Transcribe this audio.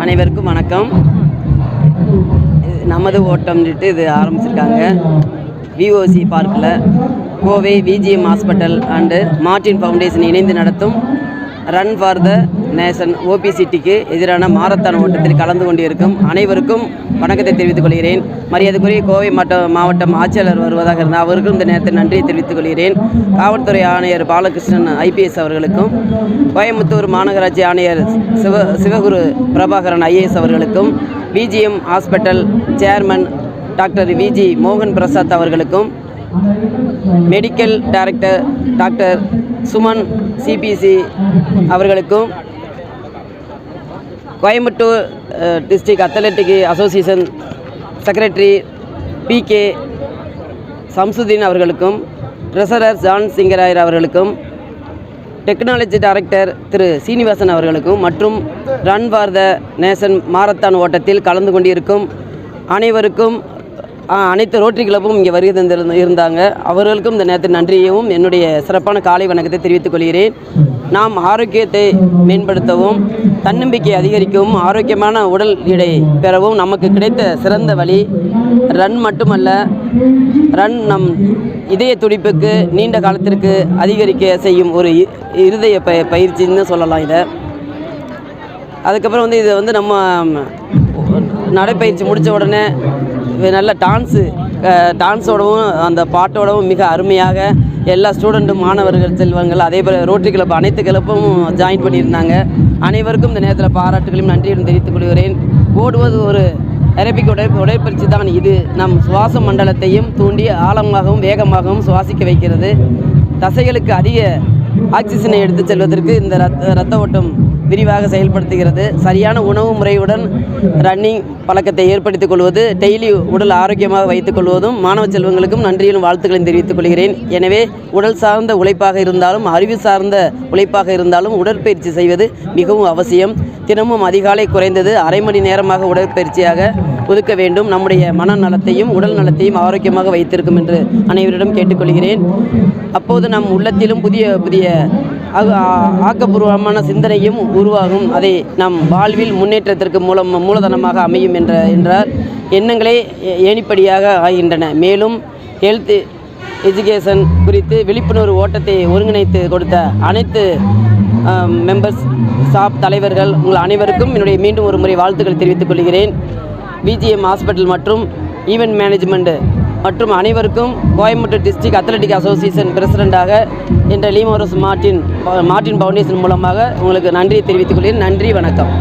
அனைவருக்கும் வணக்கம். நமது ஓட்டம்னுட்டு இது ஆரம்பிச்சிருக்காங்க. விஓசி பார்க்கில் Kovai VGM hospital and Martin foundation இணைந்து நடத்தும் ரன் ஃபார் த நேஷன் ஓபிசிட்டிக்கு எதிரான மாரத்தான் ஓட்டத்தில் கலந்து கொண்டிருக்கும் அனைவருக்கும் வணக்கத்தை தெரிவித்துக் கொள்கிறேன். மரியாதைக்குரிய கோவை மாவட்டம் ஆட்சியாளர் வருவதாக இருந்தால் அவருக்கும் இந்த நேரத்தில் நன்றியை தெரிவித்துக் கொள்கிறேன். காவல்துறை ஆணையர் பாலகிருஷ்ணன் ஐபிஎஸ் அவர்களுக்கும், கோயம்புத்தூர் மாநகராட்சி ஆணையர் சிவகுரு பிரபாகரன் ஐஏஎஸ் அவர்களுக்கும், VGM hospital chairman doctor Viji மோகன் பிரசாத் அவர்களுக்கும், medical director doctor Suman CBC அவர்களுக்கும், Coimbatore district athletic association secretary PK Samsudeen அவர்களுக்கும், ட்ரெஸரர் ஜான் சிங்கராயர் அவர்களுக்கும், டெக்னாலஜி டைரக்டர் திரு சீனிவாசன் அவர்களுக்கும் மற்றும் run for the nation marathon ஓட்டத்தில் கலந்து கொண்டிருக்கும் அனைவருக்கும், அனைத்து ரோட்டரி கிளப்பும் இங்கே வருகை இருந்தாங்க. அவர்களுக்கும் இந்த நேரத்தில் நன்றியையும் என்னுடைய சிறப்பான காலை வணக்கத்தை தெரிவித்துக் கொள்கிறேன். நாம் ஆரோக்கியத்தை மேம்படுத்தவும், தன்னம்பிக்கை அதிகரிக்கவும், ஆரோக்கியமான உடல் எடை பெறவும் நமக்கு கிடைத்த சிறந்த வழி ரன் மட்டுமல்ல, ரன் நம் இதய துடிப்புக்கு நீண்ட காலத்திற்கு அதிகரிக்க செய்யும் ஒரு இருதய பயிற்சின்னு சொல்லலாம். அதுக்கப்புறம் இதை நம்ம நடைப்பயிற்சி முடித்த உடனே நல்ல டான்ஸோடவும் அந்த பாட்டோடவும் மிக அருமையாக எல்லா ஸ்டூடெண்ட்டும், மாணவர்கள், செல்வங்கள், அதே போல் ரோட்டரி கிளப் அனைத்து கிளப்பும் ஜாயின் பண்ணியிருந்தாங்க. அனைவருக்கும் இந்த நேரத்தில் பாராட்டுகளையும் நன்றியும் தெரிவித்துக் கொள்கிறேன். ஓடுவது ஒரு ஏரோபிக் உடற்பயிற்சி தான். இது நம் சுவாச மண்டலத்தையும் தூண்டி ஆழமாகவும் வேகமாகவும் சுவாசிக்க வைக்கிறது. தசைகளுக்கு அதிக ஆக்சிஜனை எடுத்து செல்வதற்கு இந்த இரத்த ஓட்டம் விரிவாக செயல்படுத்துகிறது. சரியான உணவு முறையுடன் ரன்னிங் பழக்கத்தை ஏற்படுத்திக் கொள்வது, டெய்லி உடல் ஆரோக்கியமாக வைத்துக் கொள்வதும் மாணவ செல்வங்களுக்கும் நன்றியும் வாழ்த்துக்களையும் தெரிவித்துக் கொள்கிறேன். எனவே உடல் சார்ந்த உழைப்பாக இருந்தாலும், அறிவு சார்ந்த உழைப்பாக இருந்தாலும் உடற்பயிற்சி செய்வது மிகவும் அவசியம். தினமும் அதிகாலை குறைந்தது அரை மணி நேரமாக உடற்பயிற்சியாக ஒதுக்க வேண்டும். நம்முடைய மனநலத்தையும் உடல் நலத்தையும் ஆரோக்கியமாக வைத்திருக்கும் என்று அனைவரிடம் கேட்டுக்கொள்கிறேன். அப்போது நம் உள்ளத்திலும் புதிய புதிய ஆக்கப்பூர்வமான சிந்தனையும் உருவாகும். அதை நம் வாழ்வில் முன்னேற்றத்திற்கு மூலதனமாக அமையும் என்றார் எண்ணங்களே ஏணிப்படியாக ஆகின்றன. மேலும் ஹெல்த் எஜுகேஷன் குறித்து விழிப்புணர்வு ஓட்டத்தை ஒருங்கிணைத்து கொடுத்த அனைத்து மெம்பர்ஸ், ஸ்டாஃப், தலைவர்கள், உங்கள் அனைவருக்கும் என்னுடைய மீண்டும் ஒரு முறை வாழ்த்துக்களை தெரிவித்துக் கொள்கிறேன். விஜிஎம் ஹாஸ்பிட்டல் மற்றும் ஈவென்ட் மேனேஜ்மெண்ட் மற்றும் அனைவருக்கும் கோயம்புத்தூர் டிஸ்ட்ரிக்ட் அத்லெட்டிக் அசோசியேஷன் பிரசிடெண்டாக என்ற லீமோரஸ் மார்டின் ஃபவுண்டேஷன் மூலமாக உங்களுக்கு நன்றியை தெரிவித்துக் கொள்கிறேன். நன்றி, வணக்கம்.